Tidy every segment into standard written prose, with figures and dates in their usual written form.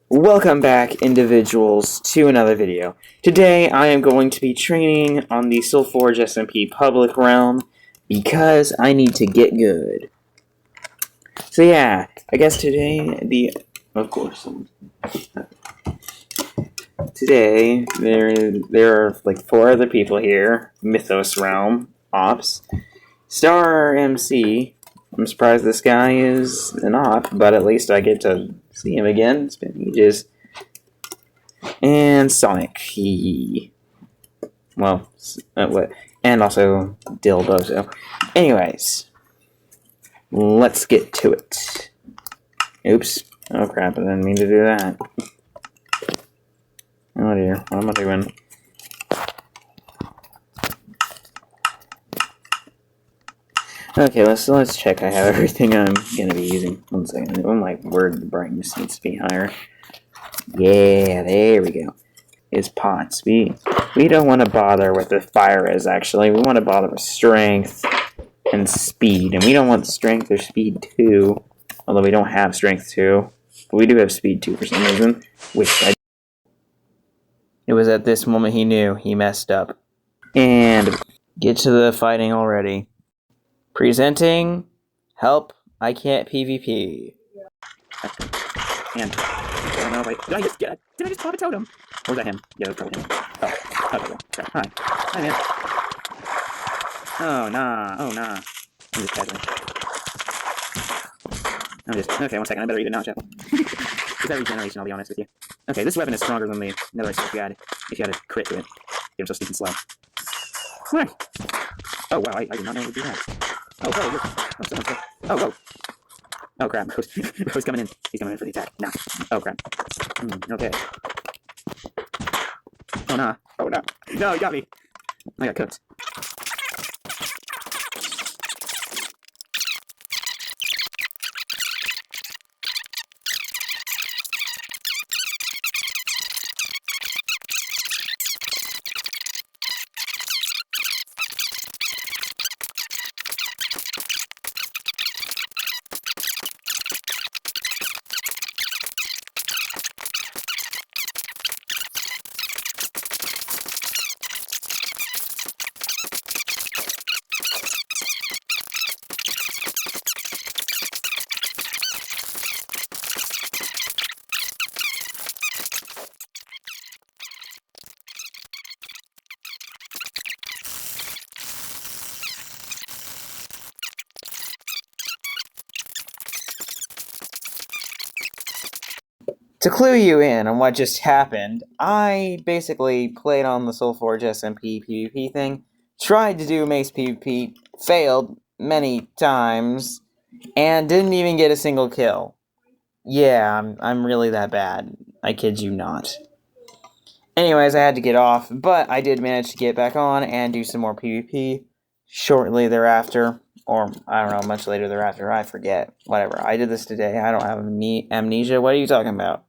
Welcome back, individuals, to another video. Today, I am going to be training on the SolForge SMP public realm because I need to get good. So yeah, I guess today, today, there are like 4 other people here. Mythos Realm, Ops, Star MC. I'm surprised this guy is an op, but at least I get to see him again. It's been ages. And Sonic, and also Dilbozo. Anyways, let's get to it. Oops. Oh crap, I didn't mean to do that. Oh dear, what am I doing? Okay, let's check I have everything I'm gonna be using. 1 second. Oh my word, the brightness needs to be higher. Yeah, there we go. Is pots. We don't want to bother with the fire is actually. We want to bother with strength and speed. And we don't want strength or speed 2. Although we don't have strength 2. But we do have speed 2 for some reason. It was at this moment he knew he messed up. And get to the fighting already. Presenting. Help. I can't PvP. And I don't know if did I just pop a totem? Or was that him? Yeah, that was probably him. Oh, okay, well, hi. Hi, man. Oh, nah. Oh, nah. I'm just casually. Okay, 1 second. I better eat it now, Chapel. Is that regeneration, I'll be honest with you. Okay, this weapon is stronger than the netherite stuff you had. If you had a crit to it. You're just sneaking slow. What? Oh, wow, I did not know it would do that. Oh, whoa, oh, someone's there. Oh, whoa. Oh, crap. Bro's coming in. He's coming in for the attack. Now. Oh, crap. Okay. Oh, nah. Oh, no. No, he got me. I got cooked. To clue you in on what just happened, I basically played on the SolForge SMP PvP thing, tried to do Mace PvP, failed many times, and didn't even get a single kill. Yeah, I'm really that bad. I kid you not. Anyways, I had to get off, but I did manage to get back on and do some more PvP shortly thereafter. Or, I don't know, much later thereafter. I forget. Whatever. I did this today. I don't have amnesia. What are you talking about?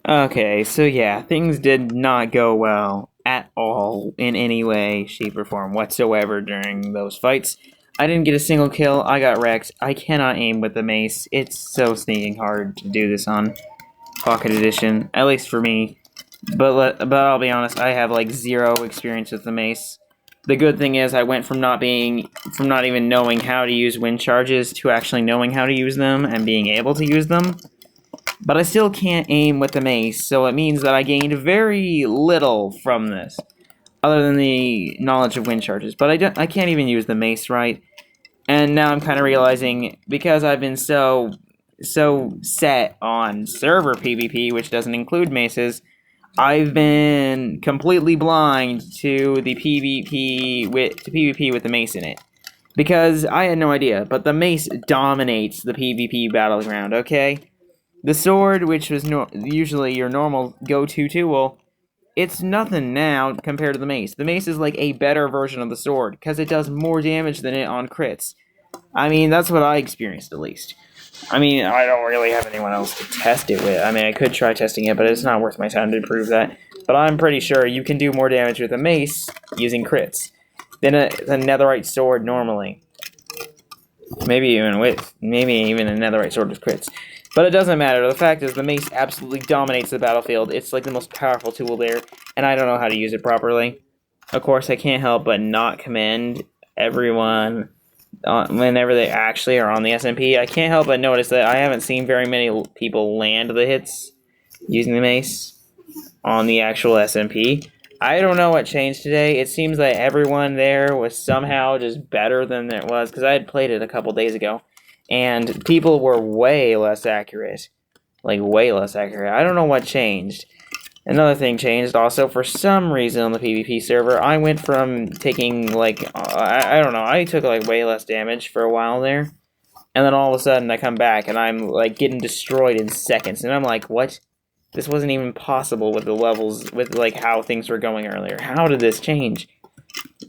Okay, so yeah, things did not go well at all in any way, shape, or form whatsoever during those fights. I didn't get a single kill, I got wrecked. I cannot aim with the mace. It's so sneaking hard to do this on Pocket Edition, at least for me. But I'll be honest, I have like zero experience with the mace. The good thing is I went from not even knowing how to use wind charges to actually knowing how to use them and being able to use them. But I still can't aim with the mace, so it means that I gained very little from this, other than the knowledge of wind charges. But I can't even use the mace right, and now I'm kind of realizing, because I've been so set on server PvP, which doesn't include maces, I've been completely blind to the PvP with the mace in it. Because I had no idea, but the mace dominates the PvP battleground, okay? The sword, which was usually your normal go-to tool, it's nothing now compared to the mace. The mace is like a better version of the sword, because it does more damage than it on crits. I mean, that's what I experienced, at least. I mean, I don't really have anyone else to test it with. I mean, I could try testing it, but it's not worth my time to prove that. But I'm pretty sure you can do more damage with a mace using crits than a netherite sword normally. Maybe even a netherite sword with crits. But it doesn't matter. The fact is, the mace absolutely dominates the battlefield. It's like the most powerful tool there, and I don't know how to use it properly. Of course, I can't help but not commend everyone whenever they actually are on the SMP. I can't help but notice that I haven't seen very many people land the hits using the mace on the actual SMP. I don't know what changed today. It seems that everyone there was somehow just better than it was, because I had played it a couple days ago, and people were way less accurate. Like, way less accurate. I don't know what changed. Another thing changed also. For some reason on the PvP server, I went from taking, like, I don't know, I took, like, way less damage for a while there, and then all of a sudden I come back and I'm, like, getting destroyed in seconds, and I'm like, what? This wasn't even possible with the levels, with, like, how things were going earlier. How did this change?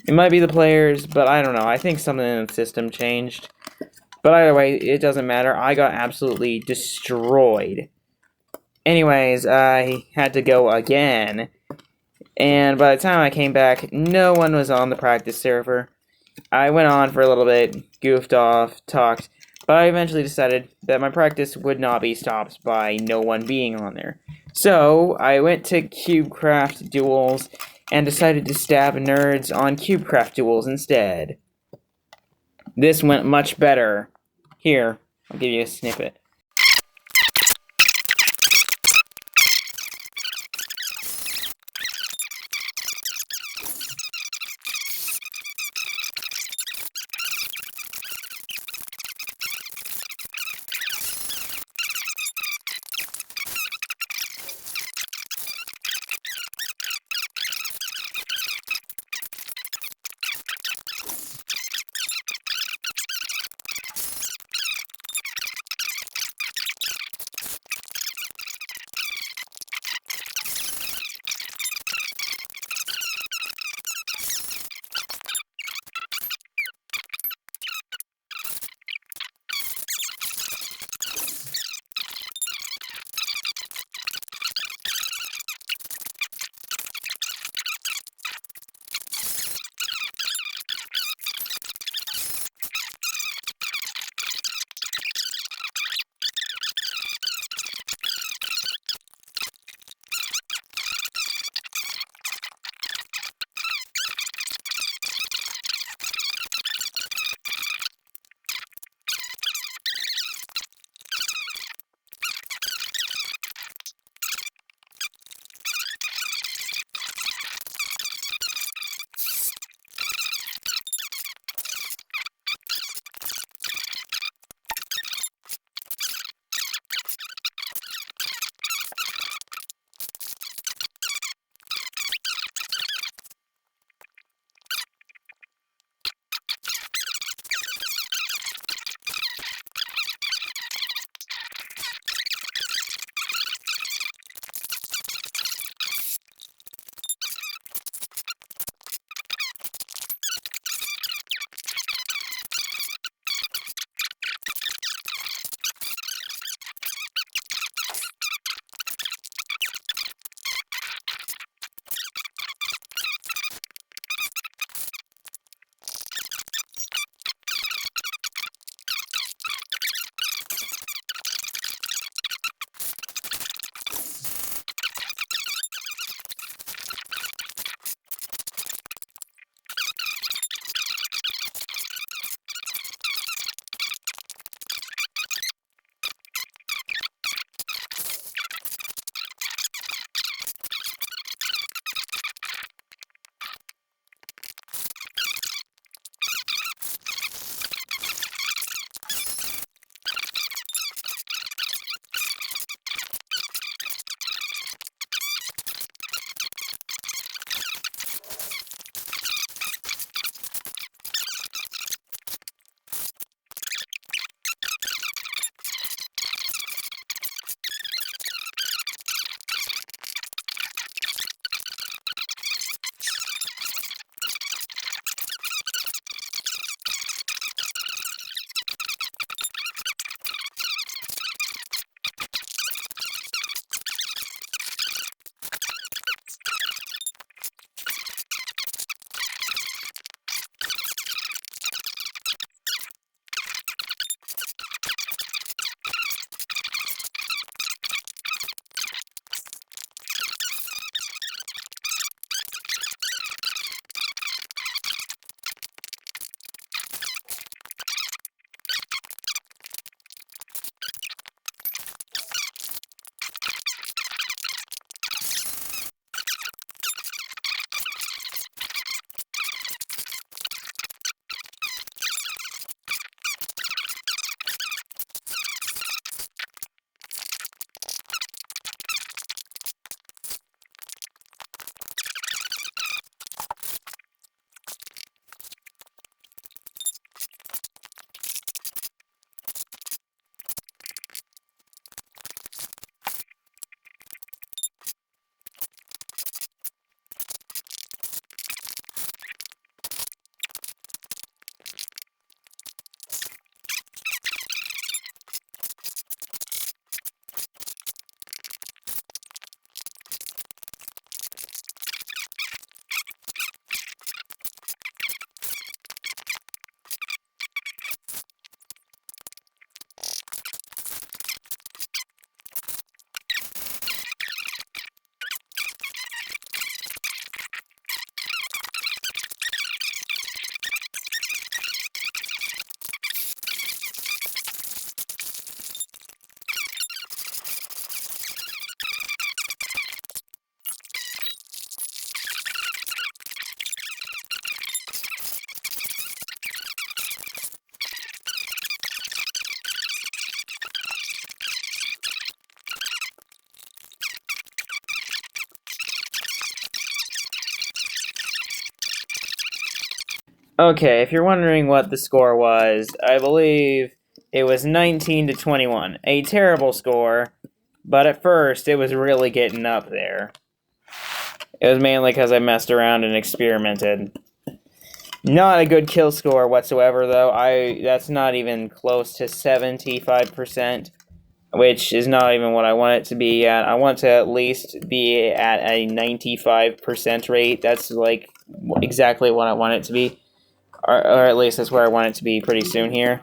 It might be the players, but I don't know. I think something in the system changed. But either way, it doesn't matter. I got absolutely destroyed. Anyways, I had to go again. And by the time I came back, no one was on the practice server. I went on for a little bit, goofed off, talked, but I eventually decided that my practice would not be stopped by no one being on there. So, I went to CubeCraft Duels and decided to stab nerds on CubeCraft Duels instead. This went much better. Here, I'll give you a snippet. Okay, if you're wondering what the score was, I believe it was 19 to 21. A terrible score, but at first it was really getting up there. It was mainly because I messed around and experimented. Not a good kill score whatsoever, though. That's not even close to 75%, which is not even what I want it to be at. I want to at least be at a 95% rate. That's like exactly what I want it to be. Or at least that's where I want it to be pretty soon here.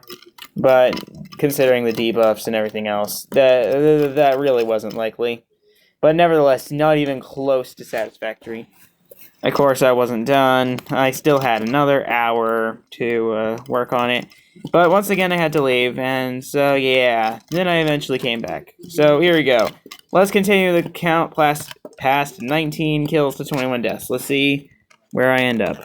But considering the debuffs and everything else, that really wasn't likely. But nevertheless, not even close to satisfactory. Of course, I wasn't done. I still had another hour to work on it. But once again, I had to leave, and so yeah. Then I eventually came back. So here we go. Let's continue the count past 19 kills to 21 deaths. Let's see where I end up.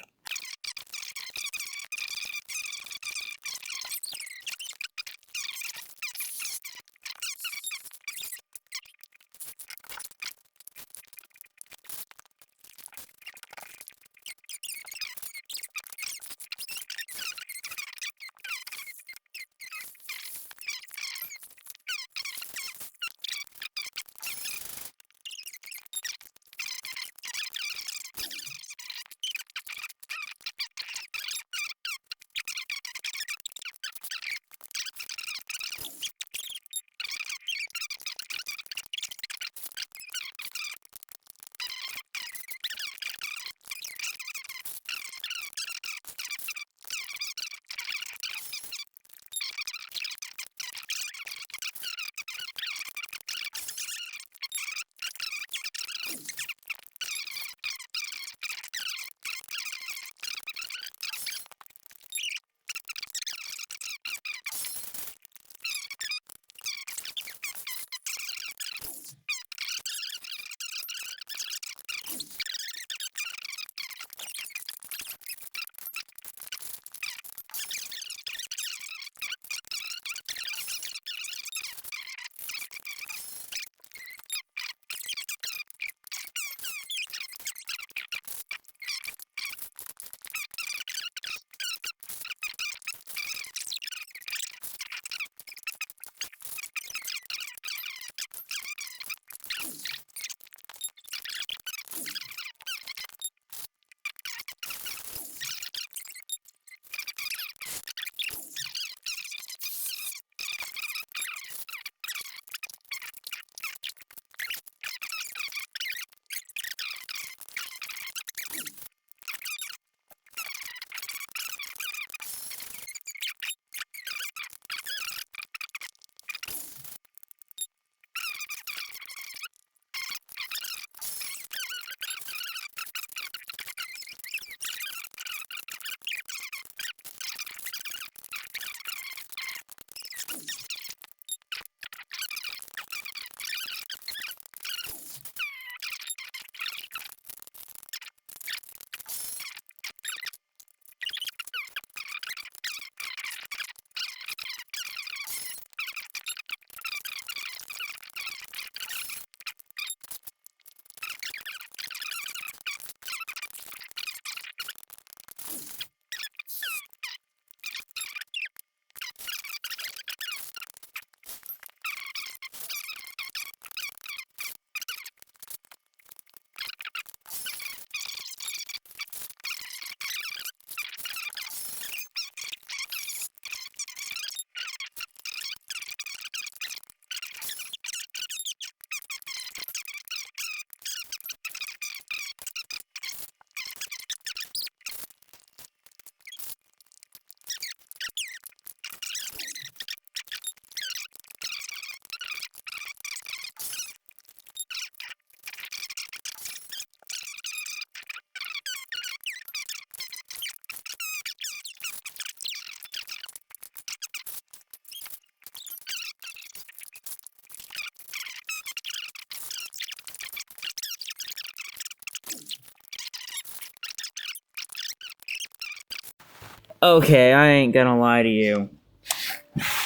Okay, I ain't gonna lie to you.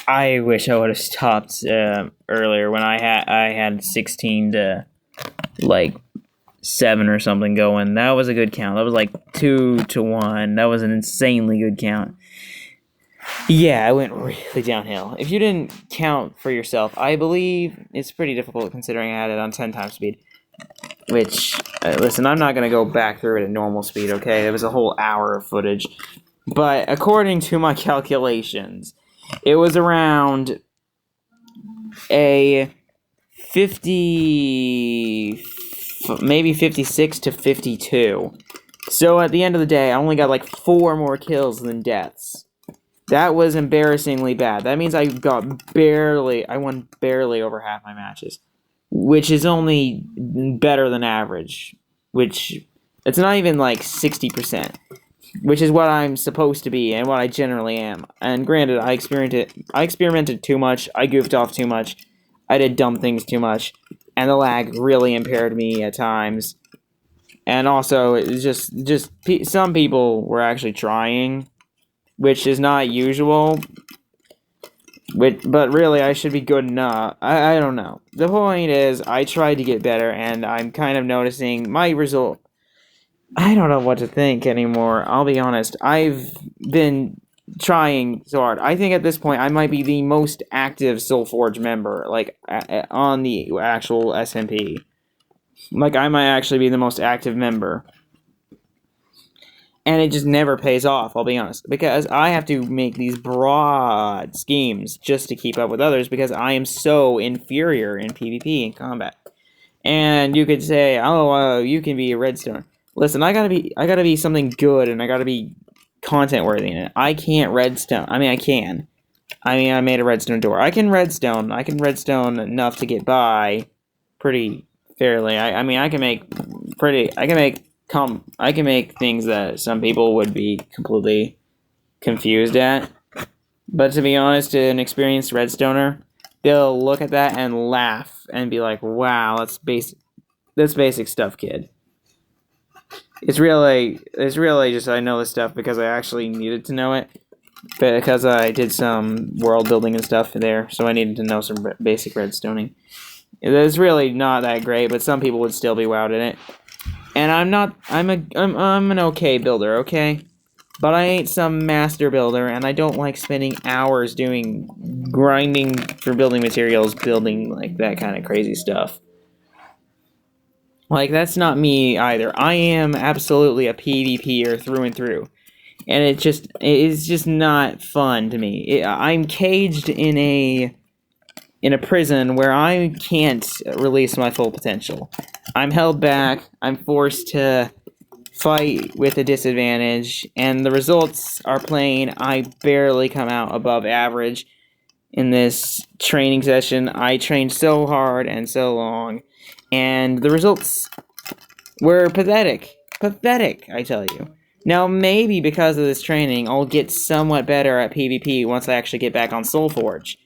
I wish I would have stopped earlier when I had 16 to like 7 or something going. That was a good count. That was like 2-1. That was an insanely good count. Yeah, I went really downhill. If you didn't count for yourself, I believe it's pretty difficult considering I had it on 10 times speed. Which, listen, I'm not going to go back through it at normal speed, okay? It was a whole hour of footage. But according to my calculations, it was around a 50, maybe 56 to 52. So at the end of the day, I only got like 4 more kills than deaths. That was embarrassingly bad. That means I won barely over half my matches, which is only better than average, which it's not even like 60%, which is what I'm supposed to be and what I generally am. And granted, I experimented too much, I goofed off too much, I did dumb things too much, and the lag really impaired me at times. And also, it's just some people were actually trying, which is not usual. But really, I should be good enough. I don't know. The point is, I tried to get better, and I'm kind of noticing my result. I don't know what to think anymore, I'll be honest. I've been trying so hard. I think at this point, I might be the most active SoulForge member, like, on the actual SMP. Like, I might actually be the most active member. And it just never pays off, I'll be honest. Because I have to make these broad schemes just to keep up with others because I am so inferior in PvP and combat. And you could say, oh, you can be a redstone. Listen, I gotta be something good and I gotta be content worthy in it. I can't redstone. I mean, I can. I made a redstone door. I can redstone enough to get by pretty fairly. I can make things that some people would be completely confused at. But to be honest, an experienced redstoner, they'll look at that and laugh and be like, wow, that's basic stuff, kid. It's really just I know this stuff because I actually needed to know it. Because I did some world building and stuff there, so I needed to know some basic redstoning. It's really not that great, but some people would still be wowed in it. And I'm an okay builder, okay? But I ain't some master builder, and I don't like spending hours grinding for building materials, building, like, that kind of crazy stuff. Like, that's not me either. I am absolutely a PvPer through and through. And it's just not fun to me. I'm caged in a prison where I can't release my full potential. I'm held back, I'm forced to fight with a disadvantage, and the results are plain. I barely come out above average in this training session. I trained so hard and so long, and the results were pathetic. Pathetic, I tell you. Now, maybe because of this training, I'll get somewhat better at PvP once I actually get back on SoulForge.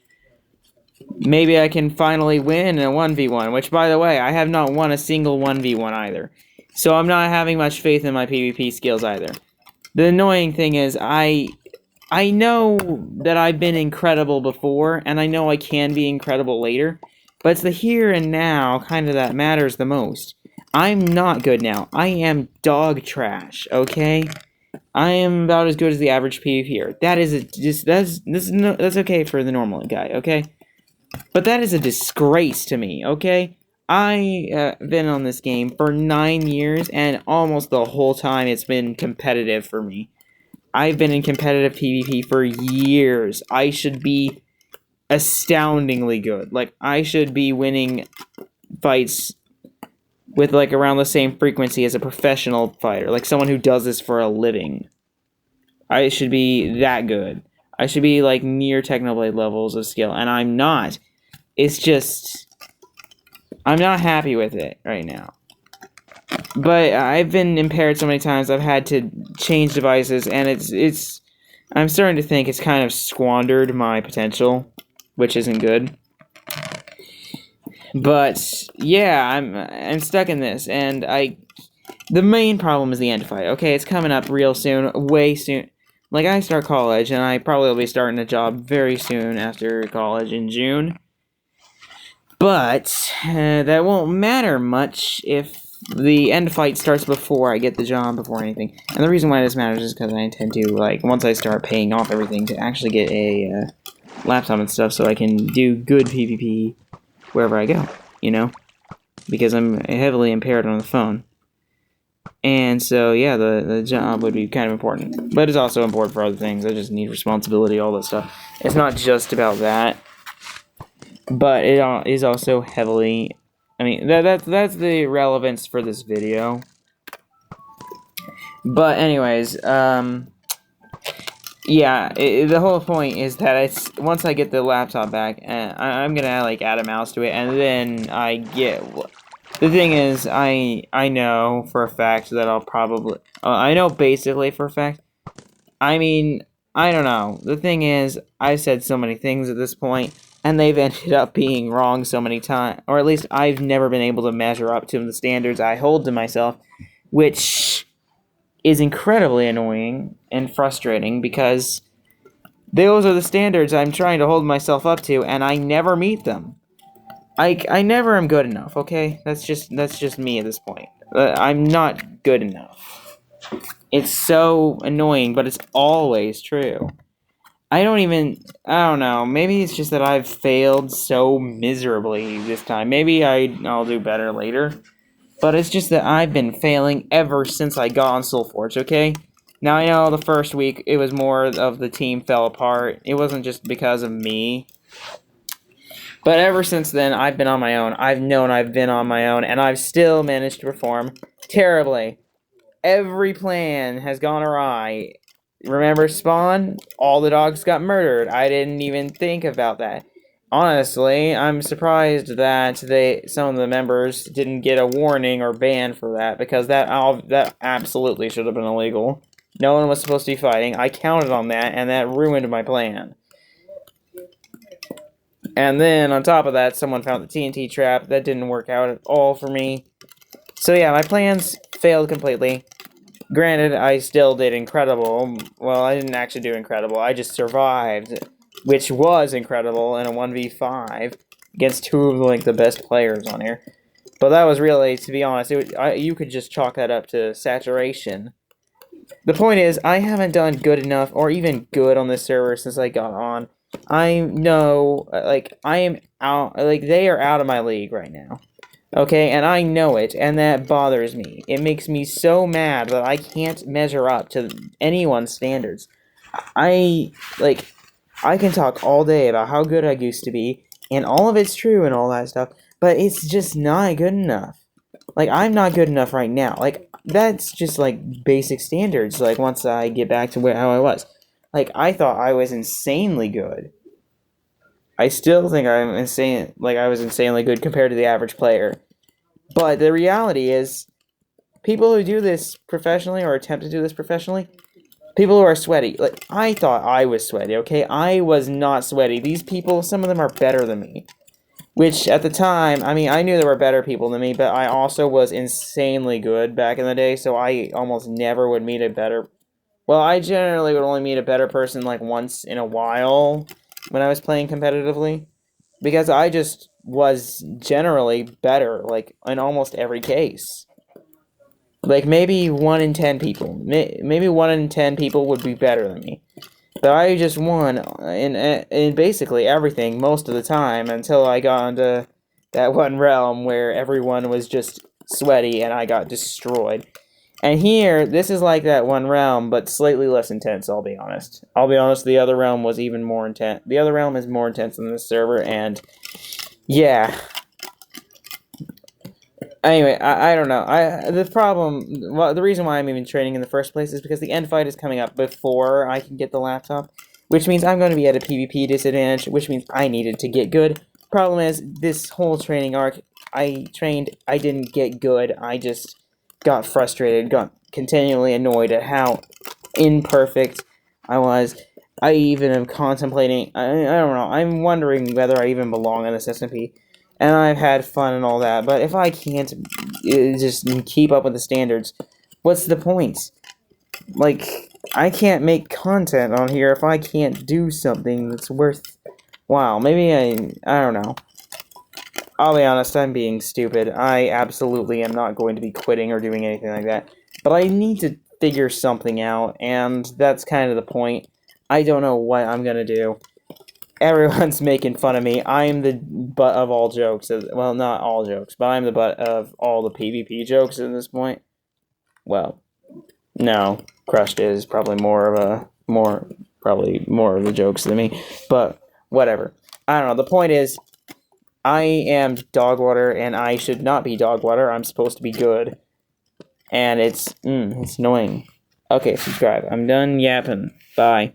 Maybe I can finally win a 1v1, which, by the way, I have not won a single 1v1 either. So I'm not having much faith in my PvP skills either. The annoying thing is, I know that I've been incredible before, and I know I can be incredible later, but it's the here and now kind of that matters the most. I'm not good now. I am dog trash, okay? I am about as good as the average PvPer. That's okay for the normal guy, okay? But that is a disgrace to me, okay? I been on this game for 9 years, and almost the whole time it's been competitive for me. I've been in competitive PvP for years. I should be astoundingly good. Like, I should be winning fights with, like, around the same frequency as a professional fighter. Like, someone who does this for a living. I should be that good. I should be, like, near Technoblade levels of skill, and I'm not. It's just, I'm not happy with it right now. But I've been impaired so many times, I've had to change devices, and I'm starting to think it's kind of squandered my potential, which isn't good. But, yeah, I'm stuck in this, and the main problem is the end fight, okay? It's coming up real soon, way soon. Like, I start college, and I probably will be starting a job very soon after college in June. But that won't matter much if the end fight starts before I get the job, before anything. And the reason why this matters is because I intend to, like, once I start paying off everything, to actually get a laptop and stuff so I can do good PvP wherever I go, you know? Because I'm heavily impaired on the phone. And so, yeah, the job would be kind of important. But it's also important for other things. I just need responsibility, all that stuff. It's not just about that. But it is also heavily... I mean, that's the relevance for this video. But anyways, yeah, the whole point is that it's once I get the laptop back, I'm gonna like add a mouse to it, and then I get. The thing is, I know for a fact that I'll probably. I know basically for a fact. I mean, I don't know. The thing is, I've said so many things at this point, and they've ended up being wrong so many times, or at least I've never been able to measure up to the standards I hold to myself, which is incredibly annoying and frustrating because those are the standards I'm trying to hold myself up to, and I never meet them. I never am good enough. Okay, that's just me at this point. I'm not good enough. It's so annoying, but it's always true. I don't know, maybe it's just that I've failed so miserably this time. Maybe I'll do better later. But it's just that I've been failing ever since I got on SoulForge, okay? Now I know the first week it was more of the team fell apart. It wasn't just because of me. But ever since then, I've been on my own. I've known I've been on my own, and I've still managed to perform terribly. Every plan has gone awry. Remember Spawn? All the dogs got murdered. I didn't even think about that. Honestly, I'm surprised that some of the members didn't get a warning or ban for that, because that absolutely should have been illegal. No one was supposed to be fighting. I counted on that, and that ruined my plan. And then, on top of that, someone found the TNT trap. That didn't work out at all for me. So yeah, my plans failed completely. Granted, I still did incredible. Well, I didn't actually do incredible. I just survived, which was incredible in a 1v5 against two of like the best players on here. But that was really, to be honest, you could just chalk that up to saturation. The point is, I haven't done good enough, or even good on this server since I got on. I know, like, I am out, like, they are out of my league right now. Okay, and I know it, and that bothers me. It makes me so mad that I can't measure up to anyone's standards. I can talk all day about how good I used to be, and all of it's true and all that stuff, but it's just not good enough. Like, I'm not good enough right now. Like, that's just, like, basic standards, like, once I get back to how I was. Like, I thought I was insanely good. I still think I was insanely good compared to the average player. But the reality is, people who do this professionally, or attempt to do this professionally, people who are sweaty, like, I thought I was sweaty, okay? I was not sweaty. These people, some of them are better than me. Which, at the time, I mean, I knew there were better people than me, but I also was insanely good back in the day, so I almost never would meet a better... Well, I generally would only meet a better person, like, once in a while when I was playing competitively. Because I just was generally better, like, in almost every case. Like, maybe 1 in 10 people. Maybe 1 in 10 people would be better than me. But I just won in basically everything most of the time until I got into that one realm where everyone was just sweaty and I got destroyed. And here, this is like that one realm, but slightly less intense, I'll be honest. I'll be honest, the other realm was even more intense. The other realm is more intense than this server, and yeah. Anyway, I don't know. The reason why I'm even training in the first place is because the end fight is coming up before I can get the laptop, which means I'm going to be at a PvP disadvantage, which means I needed to get good. Problem is, this whole training arc, I didn't get good, I just got frustrated, got continually annoyed at how imperfect I was. I even am contemplating, I don't know, I'm wondering whether I even belong in this SMP. And I've had fun and all that, but if I can't just keep up with the standards, what's the point? Like, I can't make content on here if I can't do something that's worth... Wow, maybe I don't know. I'll be honest, I'm being stupid. I absolutely am not going to be quitting or doing anything like that. But I need to figure something out, and that's kind of the point. I don't know what I'm gonna do. Everyone's making fun of me. I'm the butt of all jokes. Well, not all jokes, but I'm the butt of all the PvP jokes at this point. Well, no. Crushed is probably more of the jokes than me. But whatever. I don't know. The point is, I am Dogwater, and I should not be Dogwater. I'm supposed to be good. And it's annoying. Okay, subscribe. I'm done yapping. Bye.